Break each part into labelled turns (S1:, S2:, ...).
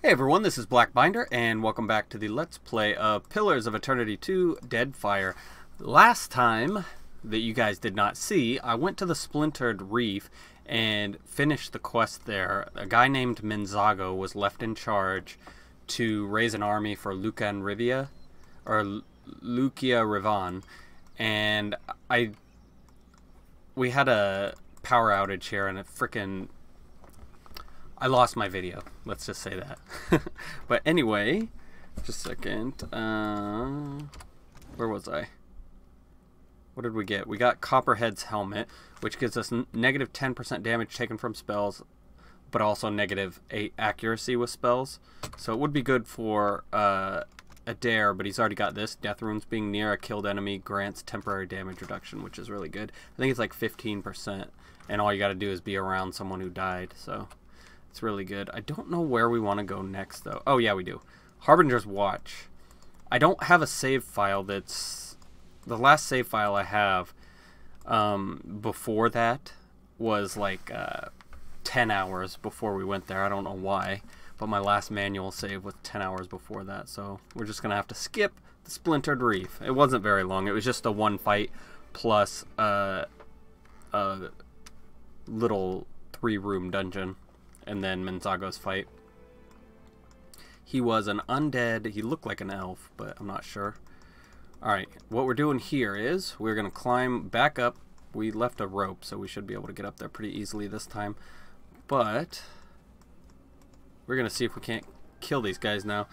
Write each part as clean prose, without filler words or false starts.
S1: Hey everyone, this is Blackbinder, and welcome back to the Let's Play of Pillars of Eternity 2 Deadfire. Last time that you guys did not see, I went to the Splintered Reef and finished the quest there. A guy named Menzago was left in charge to raise an army for Luca and Rivia, or Lucia Rivan, and we had a power outage here, and I lost my video. Let's just say that. But anyway, just a second. Where was I? What did we get? We got Copperhead's Helmet, which gives us negative 10% damage taken from spells, but also negative 8 accuracy with spells. So it would be good for Adair, but he's already got this. Death Runes being near a killed enemy grants temporary damage reduction, which is really good. I think it's like 15%, and all you got to do is be around someone who died, so it's really good. I don't know where we want to go next, though. Oh, yeah, we do. Harbingers Watch. I don't have a save file that's... The last save file I have before that was like 10 hours before we went there. I don't know why, but my last manual save was 10 hours before that, so we're just going to have to skip the Splintered Reef. It wasn't very long. It was just a one fight plus a little 3-room dungeon. And then Menzago's fight. He was an undead. He looked like an elf, but I'm not sure. Alright, what we're doing here is we're going to climb back up. We left a rope, so we should be able to get up there pretty easily this time. But we're going to see if we can't kill these guys now.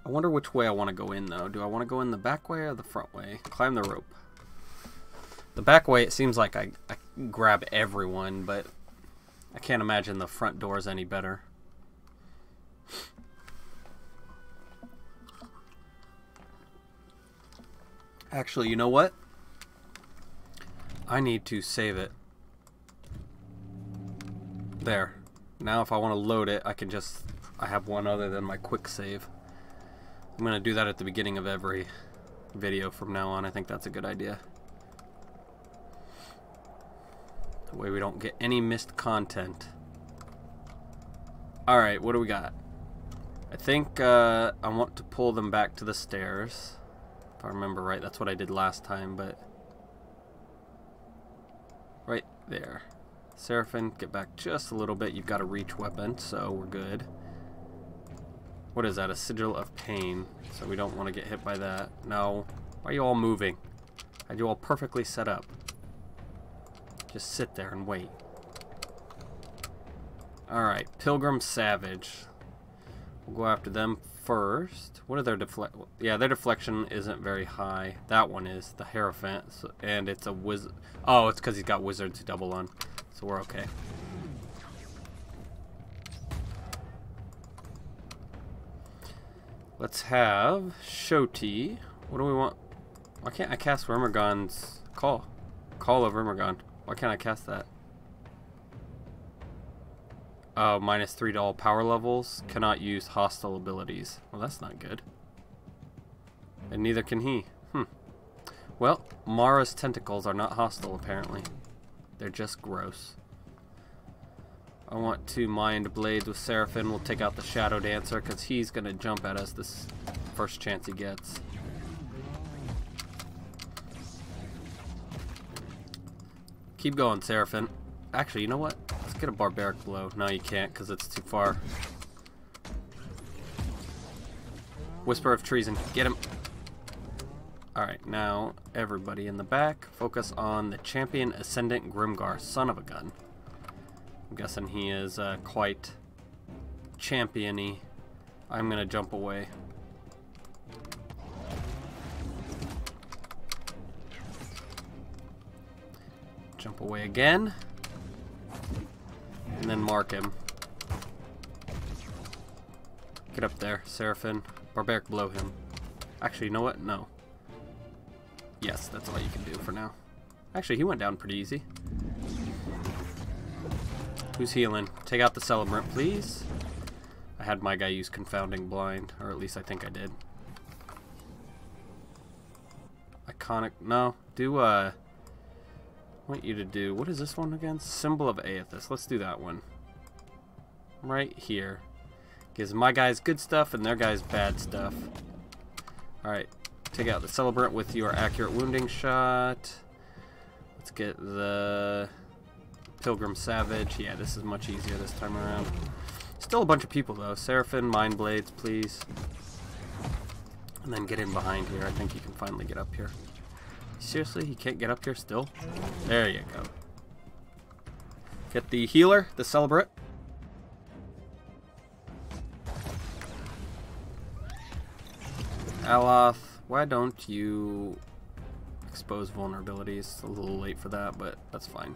S1: I wonder which way I want to go in, though. Do I want to go in the back way or the front way? Climb the rope. The back way, it seems like I grab everyone, but I can't imagine the front door's any better. Actually, you know what? I need to save it. There. Now if I want to load it, I have one other than my quick save. I'm going to do that at the beginning of every video from now on. I think that's a good idea. That way we don't get any missed content. Alright, what do we got? I think I want to pull them back to the stairs. If I remember right, that's what I did last time, but... Right there. Seraphim, get back just a little bit. You've got a reach weapon, so we're good. What is that? A Sigil of Pain. So we don't want to get hit by that. No. Why are you all moving? I had you all perfectly set up. Just sit there and wait. Alright, Pilgrim Savage. We'll go after them first. What are their Yeah, their deflection isn't very high. That one is, the Hierophant. And it's a wizard. Oh, it's because he's got wizards to double on. So we're okay. Let's have Shoti. What do we want? Why can't I cast Rimergon's Call? Call of Rimergon. Why can't I cast that? Oh, -3 to all power levels. Cannot use hostile abilities. Well, that's not good. And neither can he. Well, Mara's tentacles are not hostile, apparently. They're just gross. I want to Mind Blades with Seraphim. We'll take out the Shadow Dancer, because he's going to jump at us this first chance he gets. Keep going, Seraphim. Actually, you know what? Let's get a Barbaric Blow. No, you can't, because it's too far. Whisper of Treason. Get him. Alright, now, everybody in the back, focus on the Champion Ascendant Grimgar, son of a gun. I'm guessing he is quite champion-y. I'm going to jump away. Jump away again. And then mark him. Get up there, Seraphim. Barbaric Blow him. Actually, you know what? No. Yes, that's all you can do for now. Actually, he went down pretty easy. Who's healing? Take out the Celebrant, please. I had my guy use Confounding Blind, or at least I think I did. Iconic. No. Do, I want you to do, what is this one again? Symbol of Aethys. Let's do that one. Right here. Gives my guys good stuff and their guys bad stuff. Alright, take out the Celebrant with your accurate wounding shot. Let's get the Pilgrim Savage. Yeah, this is much easier this time around. Still a bunch of people though. Seraphim, Mind Blades, please. And then get in behind here. I think you can finally get up here. Seriously, he can't get up here still? There you go. Get the healer, the Celebrant. Aloth, why don't you expose vulnerabilities? A little late for that, but that's fine.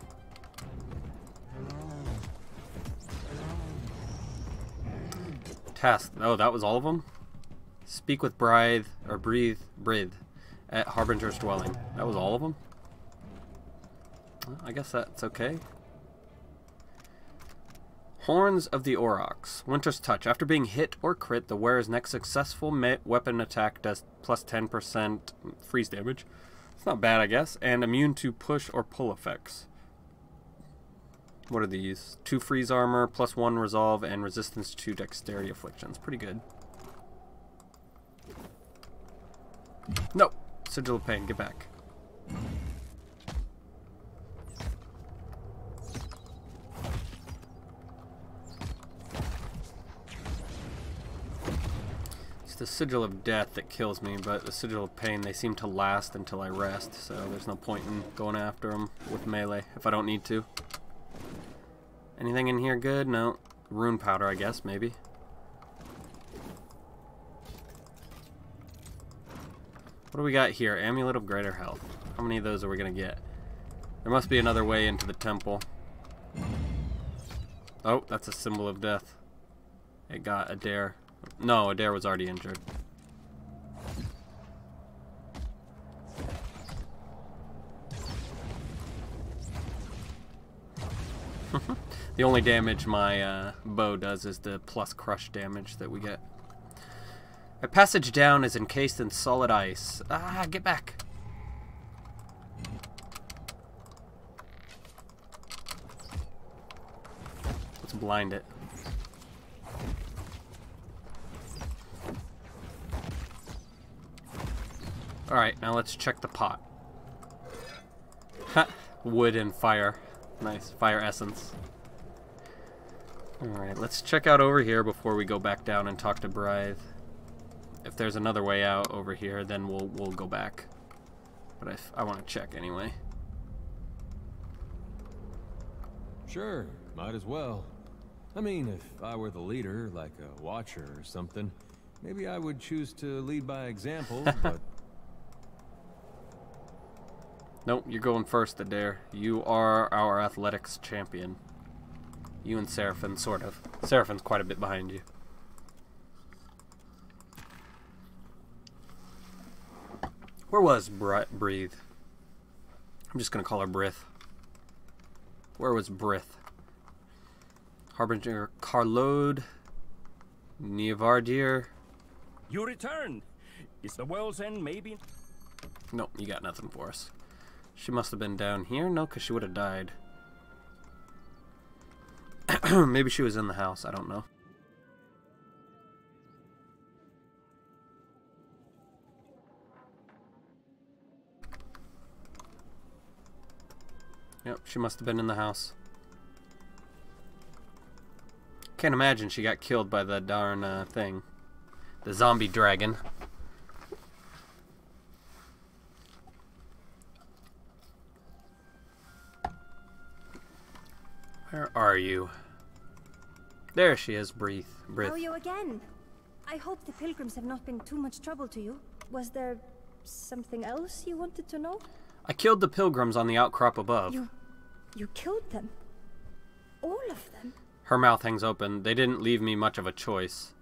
S1: Task. Oh, that was all of them? Speak with Breathe at Harbinger's dwelling. That was all of them? Well, I guess that's okay. Horns of the Aurochs. Winter's Touch. After being hit or crit, the wearer's next successful weapon attack does plus 10% freeze damage. It's not bad, I guess. And immune to push or pull effects. What are these? 2 freeze armor, plus 1 resolve, and resistance to dexterity afflictions. Pretty good. No! Sigil of Pain, get back. It's the Sigil of Death that kills me, but the Sigil of Pain, they seem to last until I rest, so there's no point in going after them with melee if I don't need to. Anything in here good? No. Rune powder, I guess, maybe. What do we got here? Amulet of Greater Health. How many of those are we going to get? There must be another way into the temple. Oh, that's a symbol of death. It got Adair. No, Adair was already injured. The only damage my bow does is the plus crush damage that we get. A passage down is encased in solid ice. Ah, get back! Let's blind it. Alright, now let's check the pot. Ha! Wood and fire. Nice. Fire essence. Alright, let's check out over here before we go back down and talk to Brythe. If there's another way out over here, then we'll go back. But I want to check anyway.
S2: Sure, might as well. I mean, if I were the leader, like a watcher or something, maybe I would choose to lead by example, but...
S1: Nope, you're going first, Adair. You are our athletics champion. You and Seraphim, sort of. Seraphin's quite a bit behind you. Where was Breathe? I'm just going to call her Brith. Where was Brith? Harbinger Carlode. Nievardir.
S3: You returned. Is the world's end maybe?
S1: Nope, you got nothing for us. She must have been down here. No, because she would have died. Maybe she was in the house. I don't know. Yep, she must have been in the house. Can't imagine she got killed by the darn thing. The zombie dragon. Where are you? There she is, Breathe.
S4: How are you again? I hope the pilgrims have not been too much trouble to you. Was there something else you wanted to know?
S1: I killed the pilgrims on the outcrop above.
S4: You killed them? All of them?
S1: Her mouth hangs open. They didn't leave me much of a choice.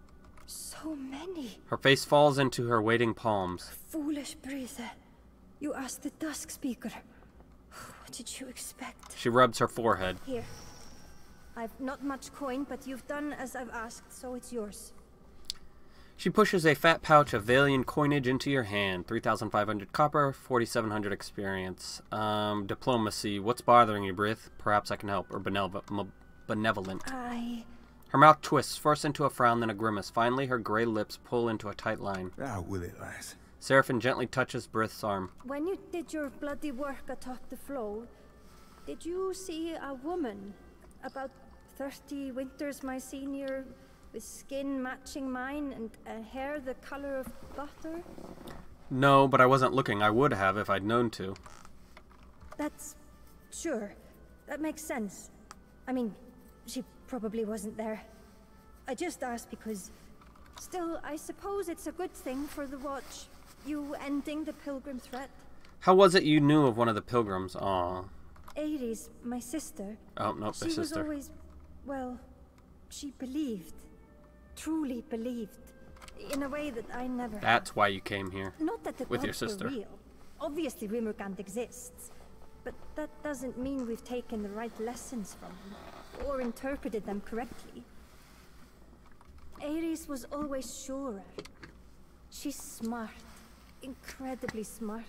S4: So many.
S1: Her face falls into her waiting palms.
S4: Foolish Breathe. You asked the Dusk Speaker. What did you expect?
S1: She rubs her forehead.
S4: Here. I've not much coin, but you've done as I've asked, so it's yours.
S1: She pushes a fat pouch of Valian coinage into your hand. 3,500 copper, 4,700 experience. Diplomacy. What's bothering you, Brith? Perhaps I can help. Or benevolent. Her mouth twists, first into a frown, then a grimace. Finally, her gray lips pull into a tight line.
S5: Out with it, lass.
S1: Seraphine gently touches Brith's arm.
S4: When you did your bloody work atop the flow, did you see a woman, about 30 winters my senior, with skin matching mine and hair the color of butter?
S1: No, but I wasn't looking. I would have if I'd known to.
S4: That's... sure. That makes sense. I mean, she probably wasn't there. I just asked because... Still, I suppose it's a good thing for the Watch. You ending the pilgrim threat.
S1: How was it you knew of one of the pilgrims? Aw.
S4: Ares, my sister.
S1: Oh, nope, my sister.
S4: She was always... well, she believed. Truly believed. In a way that I never
S1: That's why you came here.
S4: Not that the
S1: with your
S4: gods were
S1: sister.
S4: real. Obviously, Rimmergant exists. But that doesn't mean we've taken the right lessons from him. Or interpreted them correctly. Ares was always surer. She's smart. Incredibly smart.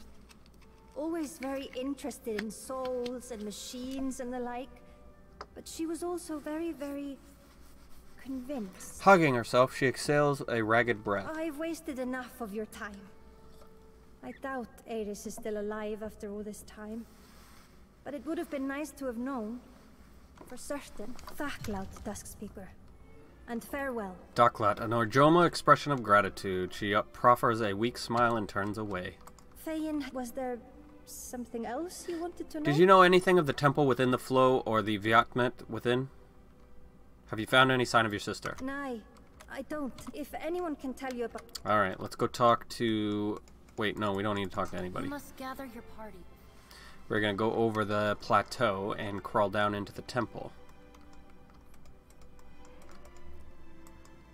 S4: Always very interested in souls and machines and the like. But she was also very, very convinced.
S1: Hugging herself, she exhales a ragged breath.
S4: I've wasted enough of your time. I doubt Ares is still alive after all this time. But it would have been nice to have known. For certain. Thacklaut, Duskspeaker. And farewell.
S1: Daklat, an Orjoma expression of gratitude. She proffers a weak smile and turns away.
S4: Thayin, was there something else you wanted to know?
S1: Did you know anything of the temple within the flow or the Viatmet within? Have you found any sign of your sister?
S4: Nay, I don't. If anyone can tell you about...
S1: Alright, let's go talk to... Wait, no, we don't need to talk to anybody.
S6: You must gather your party.
S1: We're gonna go over the plateau and crawl down into the temple.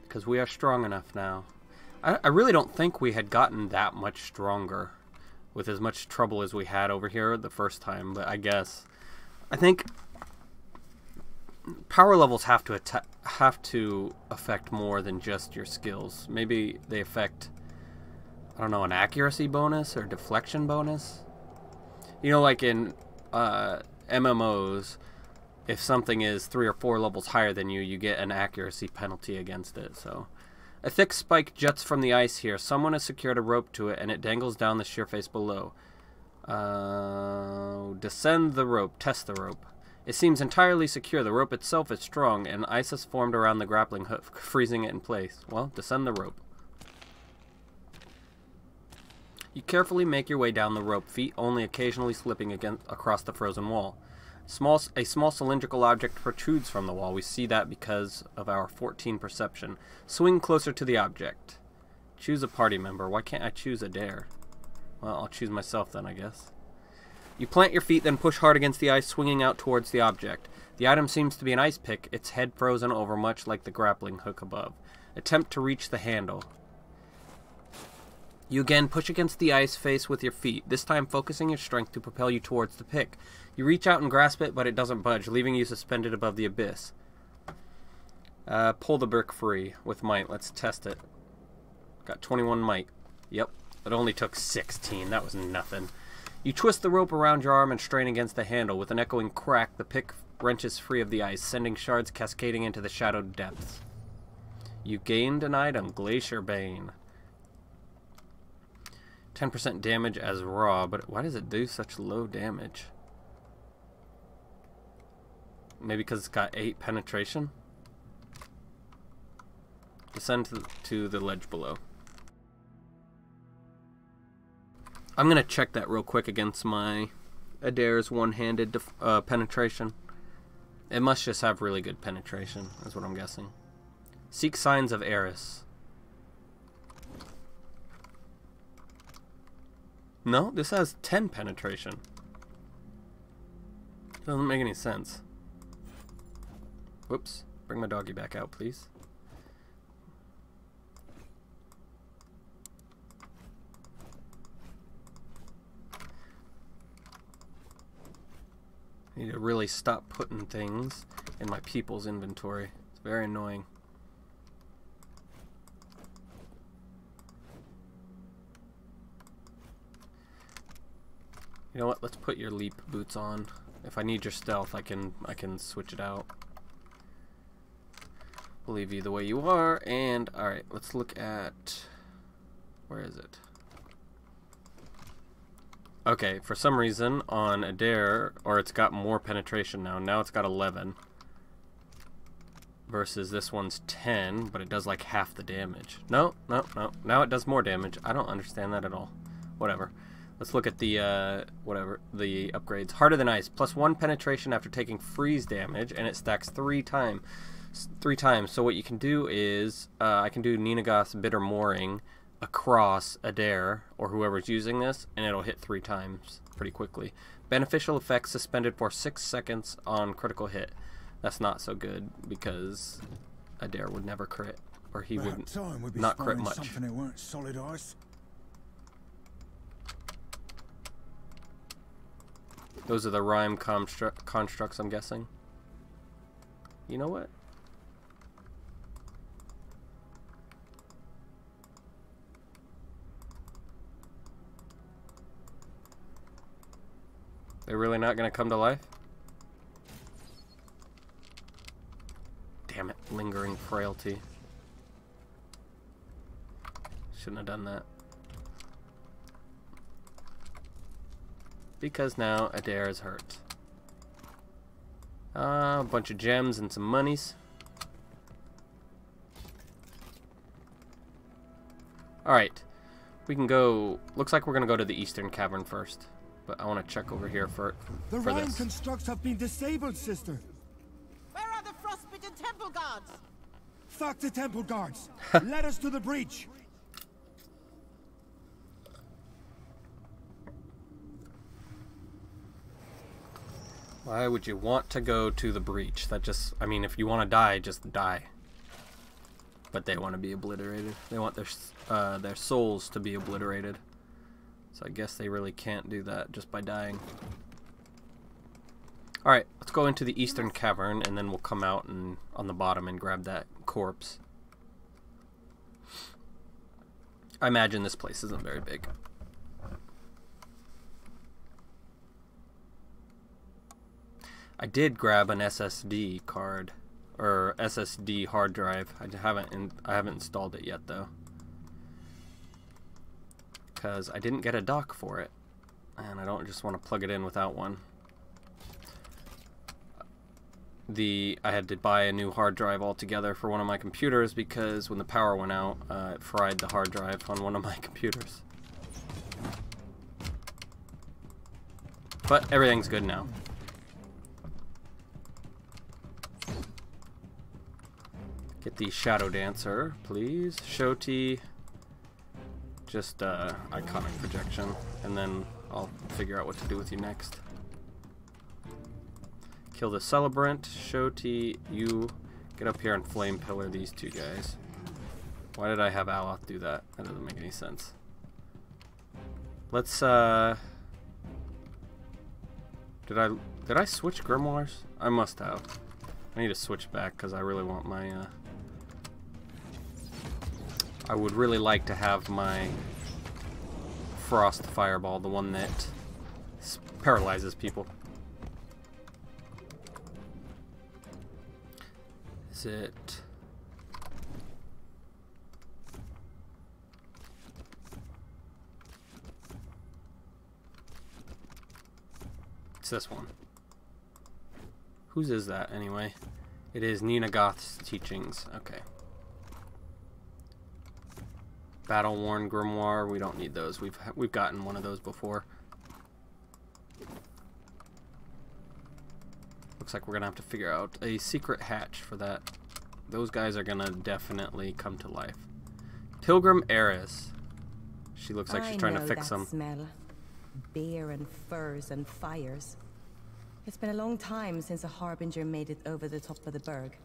S1: Because we are strong enough now. I really don't think we had gotten that much stronger with as much trouble as we had over here the first time, but I guess... I think power levels have to affect more than just your skills. Maybe they affect, I don't know, an accuracy bonus or deflection bonus? You know, like in MMOs, if something is 3 or 4 levels higher than you, you get an accuracy penalty against it. So, a thick spike juts from the ice here. Someone has secured a rope to it, and it dangles down the sheer face below. Descend the rope. Test the rope. It seems entirely secure. The rope itself is strong, and ice has formed around the grappling hook, freezing it in place. Well, descend the rope. You carefully make your way down the rope, feet only occasionally slipping across the frozen wall. A small cylindrical object protrudes from the wall. We see that because of our 14 perception. Swing closer to the object. Choose a party member. Why can't I choose a dare? Well, I'll choose myself then, I guess. You plant your feet, then push hard against the ice, swinging out towards the object. The item seems to be an ice pick, its head frozen over much like the grappling hook above. Attempt to reach the handle. You again push against the ice face with your feet, this time focusing your strength to propel you towards the pick. You reach out and grasp it, but it doesn't budge, leaving you suspended above the abyss. Pull the brick free with might. Let's test it. Got 21 might. Yep. It only took 16. That was nothing. You twist the rope around your arm and strain against the handle. With an echoing crack, the pick wrenches free of the ice, sending shards cascading into the shadowed depths. You gained an item, Glacier Bane. 10% damage as raw, but why does it do such low damage? Maybe because it's got 8 penetration? Descend to the ledge below. I'm going to check that real quick against my Adair's one-handed penetration. It must just have really good penetration, is what I'm guessing. Seek signs of Eris. No, this has 10 penetration. Doesn't make any sense. Whoops. Bring my doggy back out, please. I need to really stop putting things in my people's inventory. It's very annoying. You know what? Let's put your leap boots on. If I need your stealth, I can switch it out. Believe you the way you are. And alright, let's look at... Where is it? Okay, for some reason on Adair, or it's got more penetration now. Now it's got 11. Versus this one's 10, but it does like half the damage. No. Now it does more damage. I don't understand that at all. Whatever. Let's look at the, the upgrades. Harder than Ice. +1 penetration after taking freeze damage, and it stacks 3 times. So what you can do is, I can do Ninagoth's Bitter Mooring across Adair, or whoever's using this, and it'll hit 3 times pretty quickly. Beneficial effects suspended for 6 seconds on critical hit. That's not so good, because Adair would never crit, or he would not crit much.
S5: Something that weren't solid ice.
S1: Those are the rhyme constructs, I'm guessing. You know what? They're really not going to come to life? Damn it, lingering frailty. Shouldn't have done that. Because now Adair is hurt. A bunch of gems and some monies. Alright. We can go... Looks like we're going to go to the Eastern Cavern first. But I want to check over here for
S5: The Rhine
S1: this.
S5: constructs have been disabled, sister.
S6: Where are the frostbitten temple guards?
S5: Fuck the temple guards. Let us to the breach.
S1: Why would you want to go to the breach? That just... I mean, if you want to die, just die. But they want to be obliterated. They want their souls to be obliterated. So I guess they really can't do that just by dying. Alright, let's go into the Eastern Cavern, and then we'll come out and on the bottom and grab that corpse. I imagine this place isn't very big. I did grab an SSD card, or SSD hard drive. I haven't installed it yet though, because I didn't get a dock for it, and I don't just want to plug it in without one. I had to buy a new hard drive altogether for one of my computers because when the power went out, it fried the hard drive on one of my computers. But everything's good now. Get the Shadow Dancer, please. Shoti. Just iconic projection, and then I'll figure out what to do with you next. Kill the Celebrant. Shoti, you get up here and flame pillar these two guys. Why did I have Aloth do that? That doesn't make any sense. Let's did I switch grimoires? I must have. I need to switch back because I really want my I would really like to have my Frost Fireball, the one that paralyzes people. Is it... It's this one. Whose is that anyway? It is Nina Goth's teachings. Okay. Battle Worn Grimoire, we don't need those. We've gotten one of those before. Looks like we're gonna have to figure out a secret hatch for that. Those guys are gonna definitely come to life. Pilgrim Heiress. She looks like she's trying to fix them.
S7: Smell. Beer and furs and fires. It's been a long time since a Harbinger made it over the top of the berg.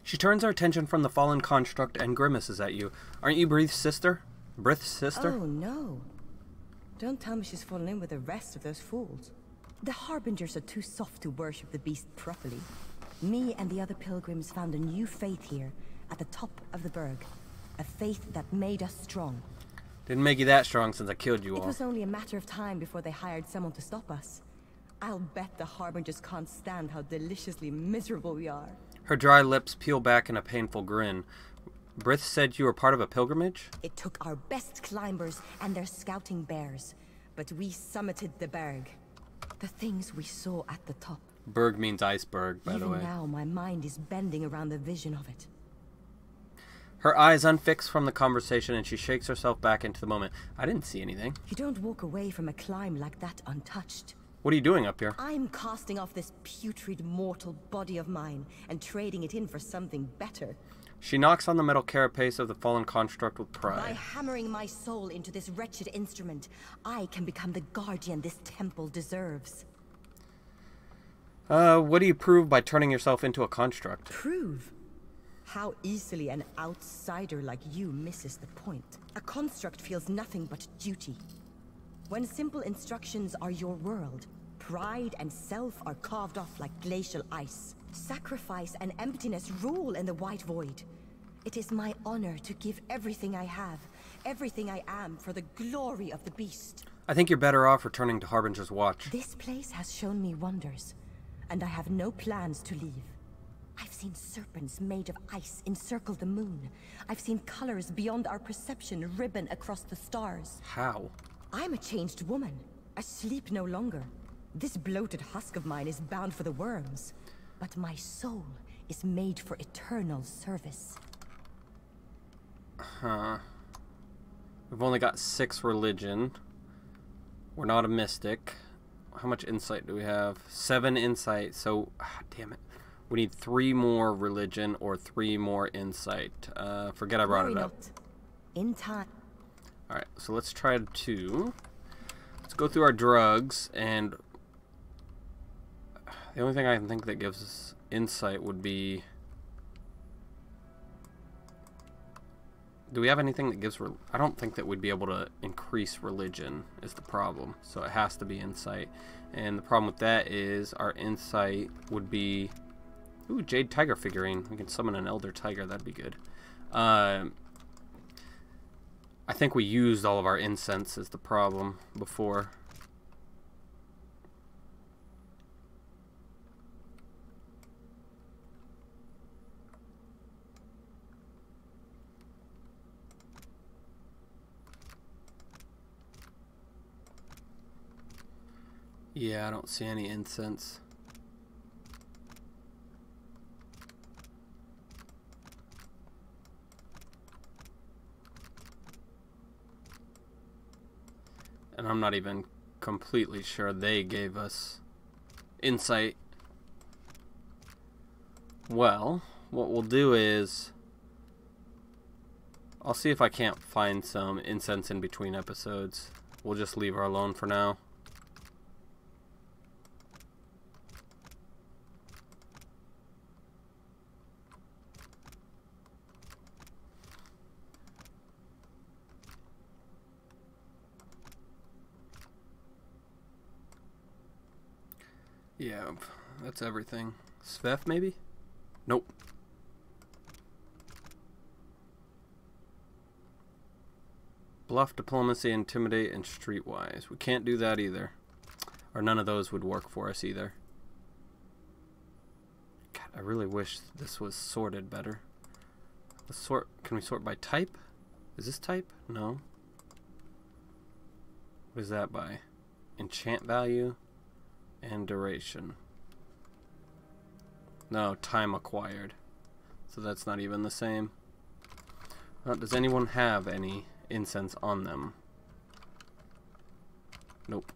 S1: She turns her attention from the fallen construct and grimaces at you. Aren't you Breath's sister? Brith's sister?
S7: Oh, no. Don't tell me she's fallen in with the rest of those fools. The Harbingers are too soft to worship the beast properly. Me and the other pilgrims found a new faith here, at the top of the berg. A faith that made us strong.
S1: Didn't make you that strong since I killed you all.
S7: It was only a matter of time before they hired someone to stop us. I'll bet the Harbingers can't stand how deliciously miserable we are.
S1: Her dry lips peel back in a painful grin. Brith said you were part of a pilgrimage?
S7: It took our best climbers and their scouting bears, but we summited the berg. The things we saw at the top.
S1: Berg means iceberg, by the way.
S7: Even now, my mind is bending around the vision of it.
S1: Her eyes unfix from the conversation and she shakes herself back into the moment. I didn't see anything.
S7: You don't walk away from a climb like that untouched.
S1: What are you doing up here?
S7: I'm casting off this putrid mortal body of mine and trading it in for something better.
S1: She knocks on the metal carapace of the fallen construct with
S7: By
S1: pride.
S7: hammering my soul into this wretched instrument, I can become the guardian this temple deserves.
S1: What do you prove by turning yourself into a construct?
S7: Prove? How easily an outsider like you misses the point. A construct feels nothing but duty. When simple instructions are your world, pride and self are carved off like glacial ice. Sacrifice and emptiness rule in the white void. It is my honor to give everything I have, everything I am, for the glory of the beast.
S1: I think you're better off returning to Harbingers Watch.
S7: This place has shown me wonders, and I have no plans to leave. I've seen serpents made of ice encircle the moon. I've seen colors beyond our perception ribbon across the stars.
S1: How?
S7: I'm a changed woman, asleep no longer. This bloated husk of mine is bound for the worms, but my soul is made for eternal service.
S1: Huh. We've only got 6 religion. We're not a mystic. How much insight do we have? 7 insight, so... damn it. We need 3 more religion or 3 more insight. Forget I brought it up.
S7: In time.
S1: Alright, so let's try to... Let's go through our drugs, and... The only thing I can think that gives us insight would be... Do we have anything that gives... I don't think that we'd be able to increase religion is the problem. So it has to be insight. And the problem with that is our insight would be... Ooh, Jade Tiger figurine. We can summon an Elder Tiger. That'd be good. I think we used all of our incense is the problem before. Yeah, I don't see any incense. And I'm not even completely sure they gave us insight. Well, what we'll do is... I'll see if I can't find some incense in between episodes. We'll just leave her alone for now. Yeah, that's everything. Svef, maybe? Nope. Bluff, diplomacy, intimidate, and streetwise. We can't do that either. Or none of those would work for us either. God, I really wish this was sorted better. Let's sort. Can we sort by type? Is this type? No. What is that by? Enchant value? And duration. No, time acquired. So that's not even the same. Does anyone have any incense on them? Nope.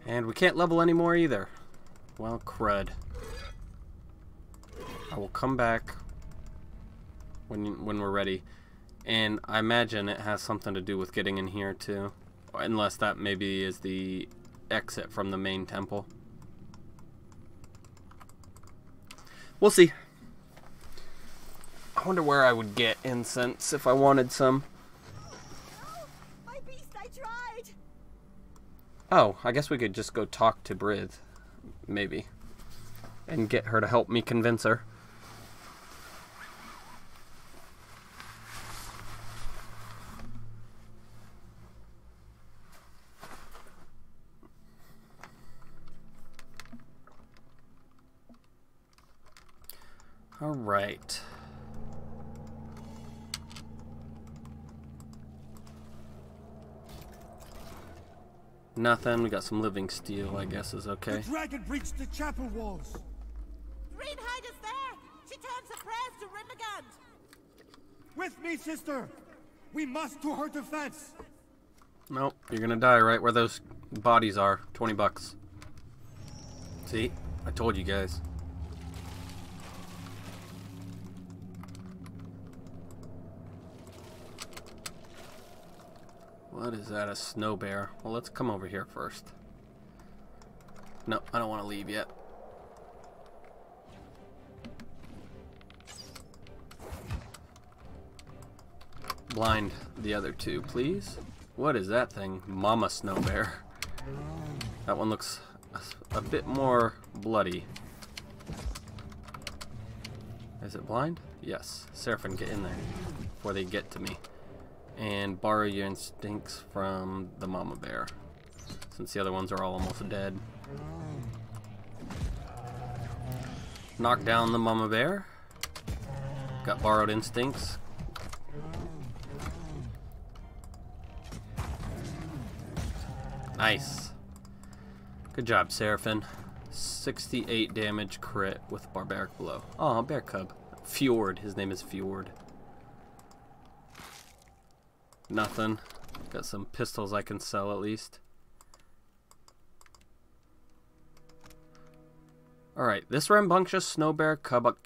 S1: And we can't level anymore either. Well, crud. I will come back when we're ready. And I imagine it has something to do with getting in here too. Unless that maybe is the exit from the main temple. We'll see. I wonder where I would get incense if I wanted some.
S7: Oh, my beast, I tried.
S1: Oh, I guess we could just go talk to Brith, maybe, and get her to help me convince her. Alright. Nothing. We got some living steel, I guess is okay.
S5: The dragon breached the chapel walls.
S6: Greenhide is there! She turns her prayers to Rimagant!
S5: With me, sister! We must to her defense!
S1: Nope, you're gonna die right where those bodies are. 20 bucks. See? I told you guys. What is that? A snow bear? Well, let's come over here first. No, I don't want to leave yet. Blind the other two, please. What is that thing? Mama snow bear. That one looks a bit more bloody. Is it blind? Yes. Seraphim, get in there before they get to me. And borrow your instincts from the mama bear, since the other ones are all almost dead. Knock down the mama bear. Got borrowed instincts. Nice. Good job, Seraphim. 68 damage crit with barbaric blow. Oh, bear cub. Fjord. His name is Fjord. Nothing. Got some pistols I can sell at least. Alright, this rambunctious snow bear cub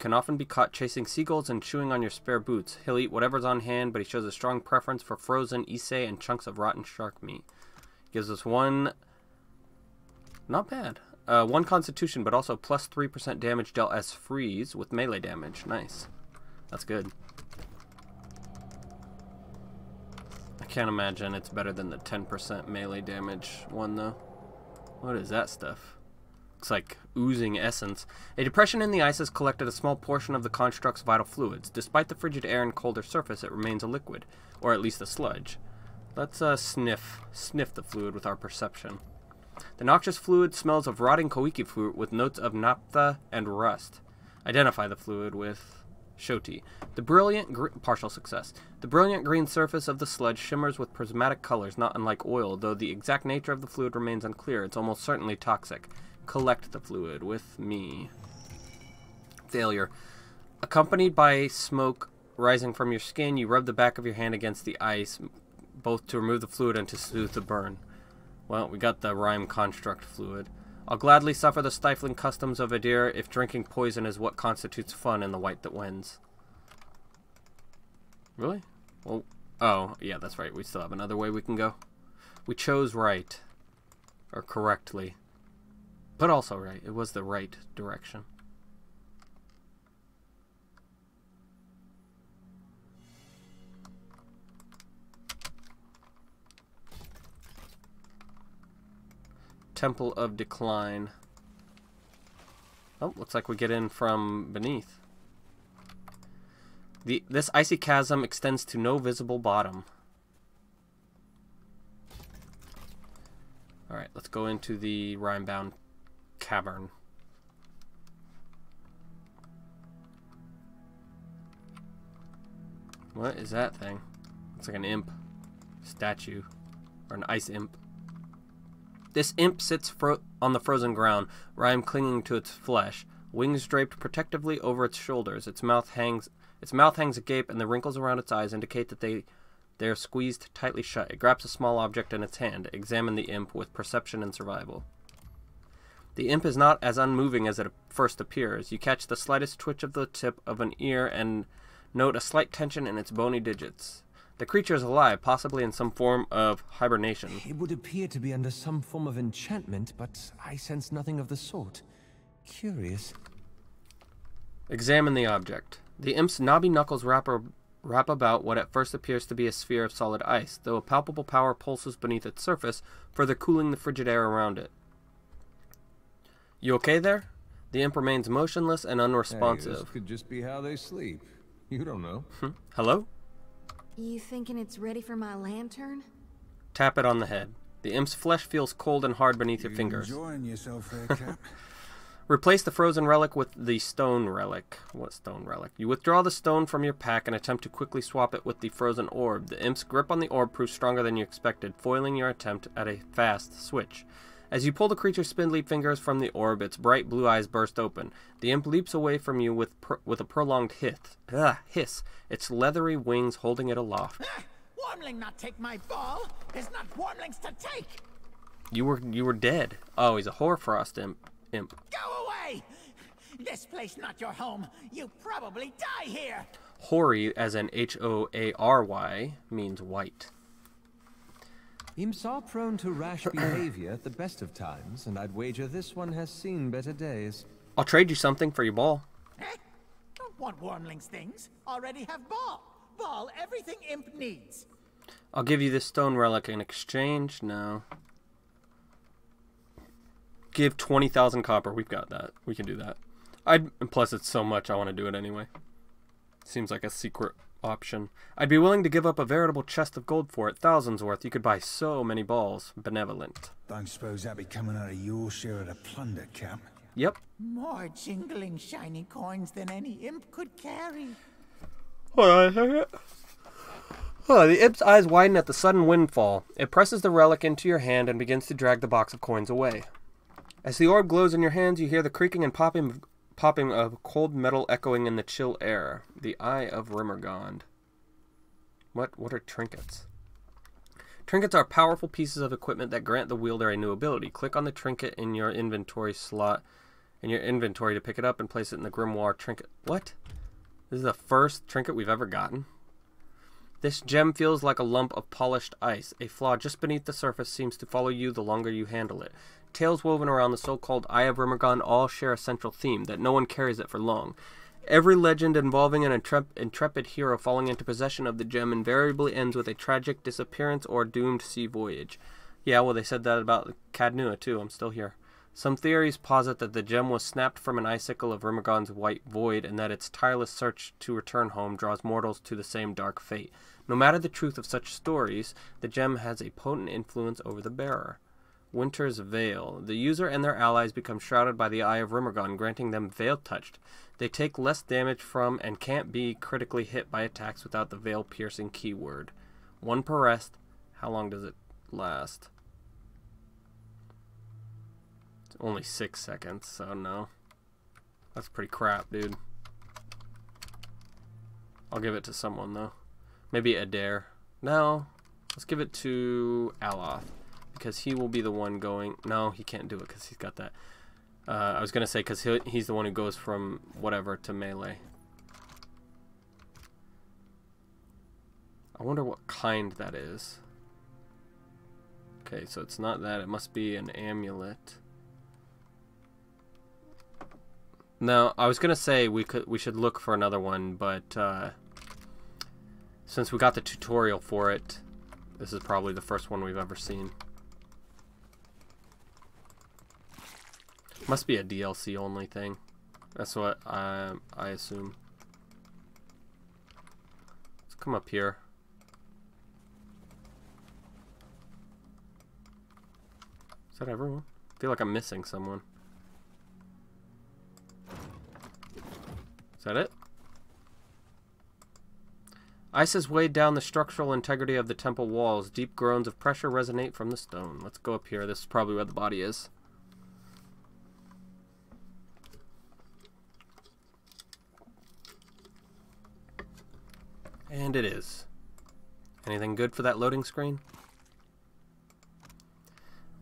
S1: can often be caught chasing seagulls and chewing on your spare boots. He'll eat whatever's on hand, but he shows a strong preference for frozen ise and chunks of rotten shark meat. Gives us one... Not bad. 1 constitution, but also plus 3% damage dealt as freeze with melee damage. Nice. That's good. I can't imagine it's better than the 10% melee damage one, though. What is that stuff? Looks like oozing essence. A depression in the ice has collected a small portion of the construct's vital fluids. Despite the frigid air and colder surface, it remains a liquid, or at least a sludge. Let's sniff the fluid with our perception. The noxious fluid smells of rotting koiki fruit with notes of naphtha and rust. Identify the fluid with Shoti. The brilliant partial success. The brilliant green surface of the sludge shimmers with prismatic colors, not unlike oil, though the exact nature of the fluid remains unclear. It's almost certainly toxic. Collect the fluid with me. Failure. Accompanied by smoke rising from your skin, you rub the back of your hand against the ice, both to remove the fluid and to soothe the burn. Well, we got the rhyme construct fluid. I'll gladly suffer the stifling customs of Adir if drinking poison is what constitutes fun in the white that wins. Really? Well, oh, yeah, that's right. We still have another way we can go. We chose right. Or correctly. But also right. It was the right direction. Temple of Decline. Oh, looks like we get in from beneath. This icy chasm extends to no visible bottom. Alright, let's go into the rime-bound cavern. What is that thing? Looks like an imp statue. Or an ice imp. This imp sits on the frozen ground, rime clinging to its flesh, wings draped protectively over its shoulders. Its mouth hangs agape, and the wrinkles around its eyes indicate that they are squeezed tightly shut. It grabs a small object in its hand. Examine the imp with perception and survival. The imp is not as unmoving as it first appears. You catch the slightest twitch of the tip of an ear and note a slight tension in its bony digits. The creature is alive, possibly in some form of hibernation.
S2: It would appear to be under some form of enchantment, but I sense nothing of the sort. Curious.
S1: Examine the object. The imp's knobby knuckles wrap about what at first appears to be a sphere of solid ice, though a palpable power pulses beneath its surface, further cooling the frigid air around it. You okay there? The imp remains motionless and unresponsive.
S2: Hey, this could just be how they sleep. You don't know.
S1: Hello?
S4: You thinking it's ready for my lantern?
S1: Tap it on the head. The imp's flesh feels cold and hard beneath your fingers.
S5: Enjoying yourself there, Cap?
S1: Replace the frozen relic with the stone relic. What stone relic? You withdraw the stone from your pack and attempt to quickly swap it with the frozen orb. The imp's grip on the orb proves stronger than you expected, foiling your attempt at a fast switch. As you pull the creature's spindly fingers from the orb, its bright blue eyes burst open. The imp leaps away from you with a prolonged hiss, its leathery wings holding it aloft.
S6: Wormling not take my ball. There's not wormlings to take.
S1: You were dead. Oh, he's a hoarfrost imp.
S6: Go away! This place not your home. You probably die here.
S1: Hoary, as in H-O-A-R-Y, means white.
S2: Imps are prone to rash behavior at the best of times, and I'd wager this one has seen better days.
S1: I'll trade you something for your ball.
S6: Eh? Don't want wormlings things. Already have ball. Ball everything imp needs.
S1: I'll give you this stone relic in exchange. No. Give 20,000 copper. We've got that. We can do that. And plus it's so much I want to do it anyway. Seems like a secret option. I'd be willing to give up a veritable chest of gold for it. Thousands worth. You could buy so many balls. Benevolent.
S5: Don't suppose that'd be coming out of your share of the plunder, Cap?
S1: Yep.
S6: More jingling shiny coins than any imp could carry.
S1: Hold on a second. Oh, the imp's eyes widen at the sudden windfall. It presses the relic into your hand and begins to drag the box of coins away. As the orb glows in your hands, you hear the creaking and popping of cold metal echoing in the chill air. The Eye of Rimmergond. What are trinkets? Trinkets are powerful pieces of equipment that grant the wielder a new ability. Click on the trinket in your inventory slot to pick it up and place it in the grimoire trinket. What? This is the first trinket we've ever gotten. This gem feels like a lump of polished ice. A flaw just beneath the surface seems to follow you the longer you handle it. Tales woven around the so-called Eye of Rimmergond all share a central theme, that no one carries it for long. Every legend involving an intrepid hero falling into possession of the gem invariably ends with a tragic disappearance or doomed sea voyage. Yeah, well, they said that about Cadnua, too. I'm still here. Some theories posit that the gem was snapped from an icicle of Rimmergond's white void, and that its tireless search to return home draws mortals to the same dark fate. No matter the truth of such stories, the gem has a potent influence over the bearer. Winter's Veil. The user and their allies become shrouded by the Eye of Rimmergond, granting them Veil Touched. They take less damage from and can't be critically hit by attacks without the veil-piercing keyword. 1 per rest. How long does it last? It's only 6 seconds, so no. That's pretty crap, dude. I'll give it to someone, though. Maybe Adair. No. Let's give it to Aloth. Because he will be the one going... No, he can't do it because he's got that. I was going to say because he's the one who goes from whatever to melee. I wonder what kind that is. Okay, so it's not that. It must be an amulet. No, I was going to say we should look for another one, but since we got the tutorial for it, this is probably the first one we've ever seen. Must be a DLC only thing. That's what I assume. Let's come up here. Is that everyone? I feel like I'm missing someone. Is that it? Ice has weighed down the structural integrity of the temple walls. Deep groans of pressure resonate from the stone. Let's go up here. This is probably where the body is. And it is. Anything good for that loading screen?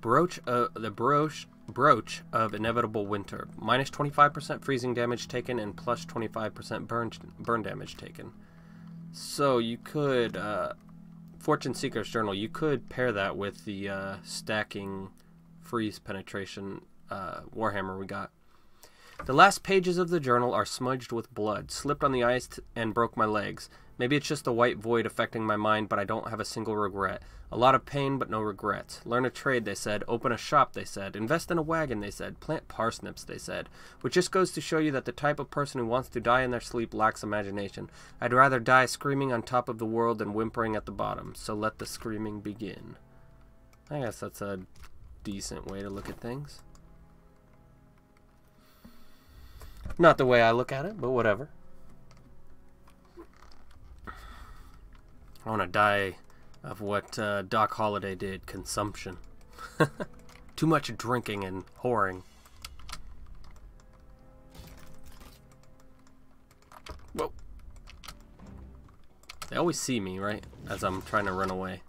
S1: Brooch of Inevitable Winter. Minus 25% freezing damage taken and plus 25% burn damage taken. So you could, Fortune Seeker's Journal, you could pair that with the stacking freeze penetration Warhammer we got. The last pages of the journal are smudged with blood. Slipped on the ice and broke my legs. Maybe it's just the white void affecting my mind, but I don't have a single regret. A lot of pain, but no regrets. Learn a trade, they said. Open a shop, they said. Invest in a wagon, they said. Plant parsnips, they said. Which just goes to show you that the type of person who wants to die in their sleep lacks imagination. I'd rather die screaming on top of the world than whimpering at the bottom. So let the screaming begin. I guess that's a decent way to look at things. Not the way I look at it, but whatever. I want to die of what Doc Holliday did, consumption. Too much drinking and whoring. Whoa. They always see me, right? As I'm trying to run away.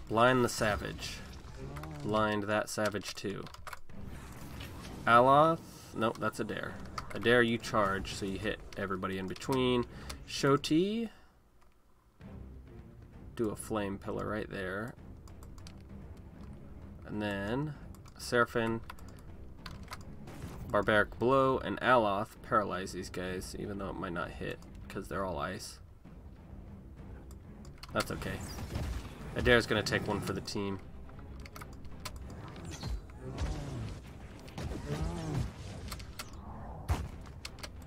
S1: Blind the savage. Blind that savage too. Aloth. Nope, that's Adair. Adair, you charge, so you hit everybody in between. Shoti. Do a flame pillar right there. And then Seraphim, Barbaric Blow, and Aloth paralyze these guys, even though it might not hit, because they're all ice. That's okay. Adair's gonna take one for the team.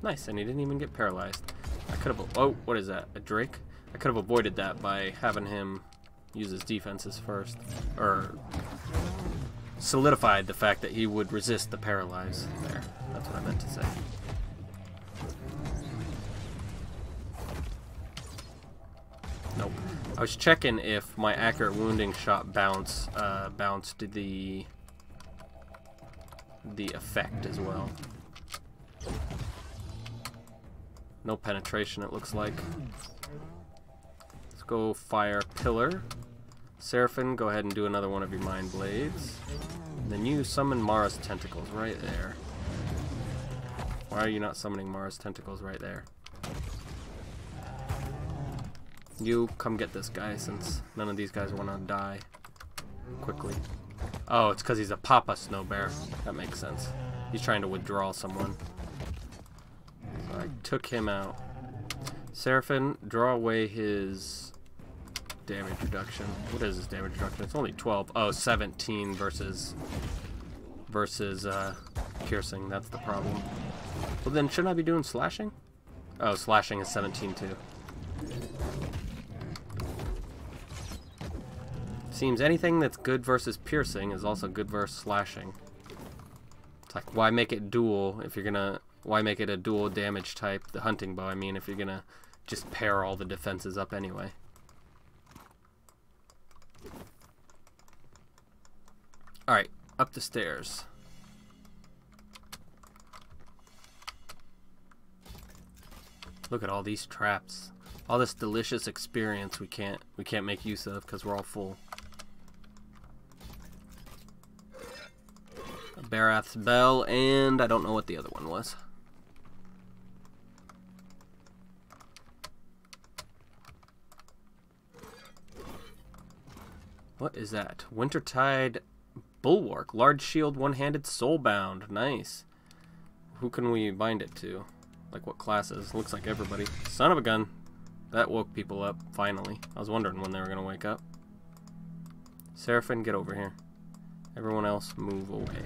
S1: Nice, and he didn't even get paralyzed. I could have... Oh, what is that? A Drake? I could have avoided that by having him use his defenses first. Or solidified the fact that he would resist the paralyze there. That's what I meant to say. Nope. I was checking if my accurate wounding shot bounced the effect as well. No penetration, it looks like. Let's go fire pillar. Seraphim, go ahead and do another one of your mind blades. And then you summon Mara's tentacles right there. Why are you not summoning Mara's tentacles right there? You come get this guy, since none of these guys want to die quickly. Oh, it's because he's a Papa Snow Bear. That makes sense. He's trying to withdraw someone. So I took him out. Seraphim, draw away his damage reduction. What is his damage reduction? It's only 12. Oh, 17 versus piercing. That's the problem. Well, then shouldn't I be doing slashing? Oh, slashing is 17 too. Seems anything that's good versus piercing is also good versus slashing. It's like, why make it dual if you're gonna... Why make it a dual damage type, the hunting bow, I mean, if you're gonna just pair all the defenses up anyway. Alright, up the stairs. Look at all these traps. All this delicious experience we can't make use of because we're all full. Barath's Bell, and I don't know what the other one was. What is that? Wintertide Bulwark. Large shield, one-handed, soulbound. Nice. Who can we bind it to? Like what classes? Looks like everybody. Son of a gun. That woke people up, finally. I was wondering when they were going to wake up. Seraphim, get over here. Everyone else, move away.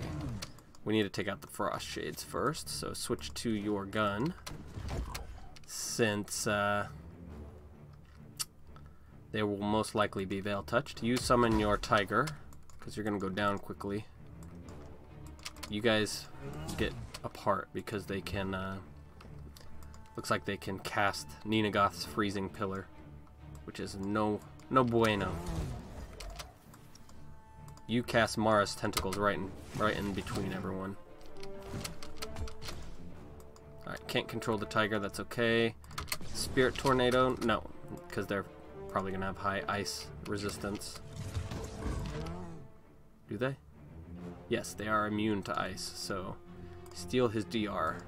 S1: We need to take out the frost shades first, so switch to your gun. Since they will most likely be veil touched. You summon your tiger, because you're going to go down quickly. You guys get apart because they can... looks like they can cast Ninagoth's freezing pillar, which is no bueno. You cast Mara's tentacles right in between everyone. Alright, can't control the tiger, that's okay. Spirit Tornado, no, because they're probably gonna have high ice resistance. Do they? Yes, they are immune to ice, so steal his DR.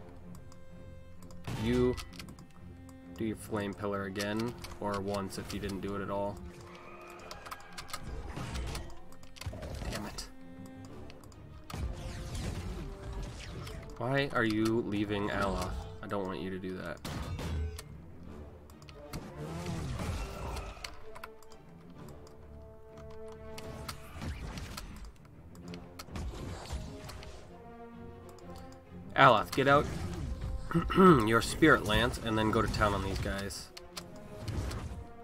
S1: You do your flame pillar again, or once if you didn't do it at all. Damn it. Why are you leaving Aloth? I don't want you to do that. Aloth, get out your spirit lance and then go to town on these guys.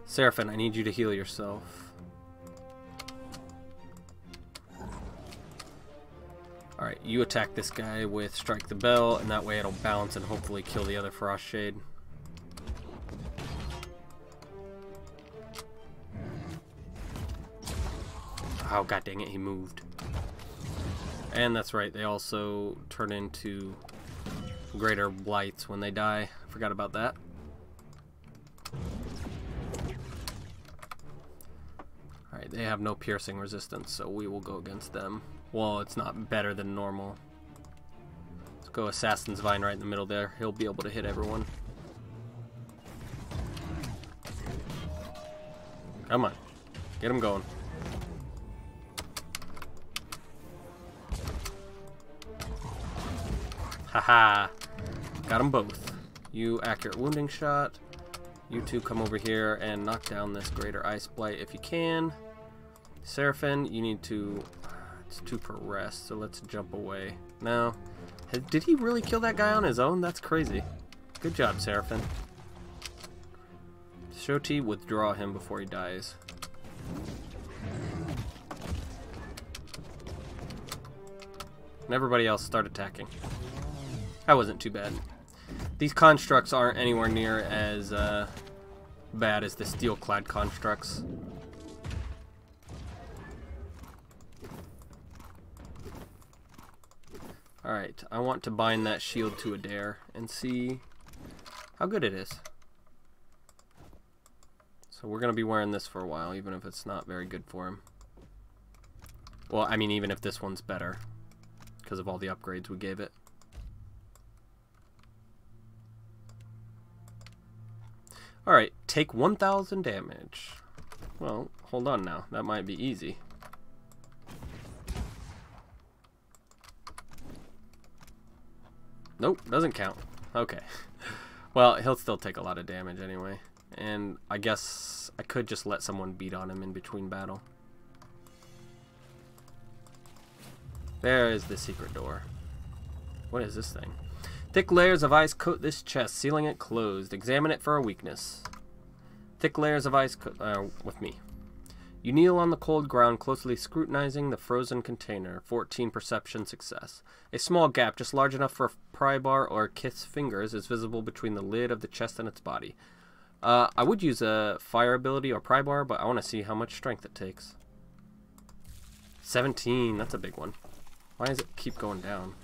S1: Seraphim, I need you to heal yourself. Alright, you attack this guy with Strike the Bell, and that way it'll bounce and hopefully kill the other Frost Shade. Oh, god dang it, he moved. And that's right, they also turn into greater blights when they die. Forgot about that. Alright, they have no piercing resistance, so we will go against them. Well, it's not better than normal. Let's go Assassin's Vine right in the middle there. He'll be able to hit everyone. Come on. Get him going. Haha. Got them both. You accurate wounding shot. You two come over here and knock down this greater ice blight if you can. Seraphim, you need to... It's 2 per rest, so let's jump away. No. Did he really kill that guy on his own? That's crazy. Good job, Seraphim. Shoti, withdraw him before he dies. And everybody else start attacking. That wasn't too bad. These constructs aren't anywhere near as bad as the steel-clad constructs. Alright, I want to bind that shield to Adair and see how good it is. So we're going to be wearing this for a while, even if it's not very good for him. Well, I mean, even if this one's better, because of all the upgrades we gave it. Alright, take 1,000 damage. Well, hold on now. That might be easy. Nope, doesn't count. Okay. Well, he'll still take a lot of damage anyway. And I guess I could just let someone beat on him in between battle. There is the secret door. What is this thing? Thick layers of ice coat this chest, sealing it closed. Examine it for a weakness. Thick layers of ice with me. You kneel on the cold ground, closely scrutinizing the frozen container. 14 perception success. A small gap, just large enough for a pry bar or a kith's fingers, is visible between the lid of the chest and its body. I would use a fire ability or pry bar, but I want to see how much strength it takes. 17, that's a big one. Why does it keep going down?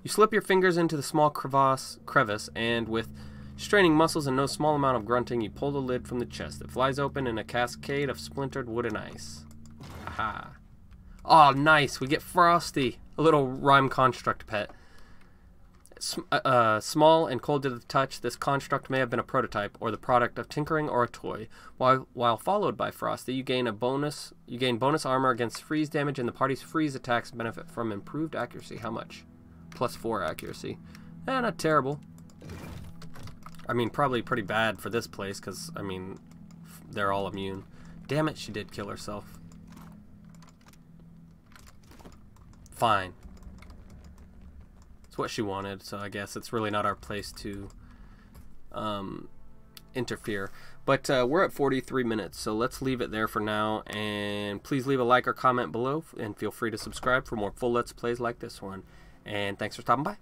S1: You slip your fingers into the small crevice, and with straining muscles and no small amount of grunting, you pull the lid from the chest. It flies open in a cascade of splintered wood and ice. Haha. Oh, nice! We get Frosty, a little rhyme construct pet. Small and cold to the touch, this construct may have been a prototype, or the product of tinkering or a toy. While followed by Frosty, you gain bonus armor against freeze damage, and the party's freeze attacks benefit from improved accuracy. How much? +4 accuracy. Not terrible. I mean, probably pretty bad for this place, because, I mean, they're all immune. Damn it, she did kill herself. Fine. It's what she wanted, so I guess it's really not our place to interfere. But we're at 43 minutes, so let's leave it there for now. And please leave a like or comment below, and feel free to subscribe for more full Let's Plays like this one. And thanks for stopping by.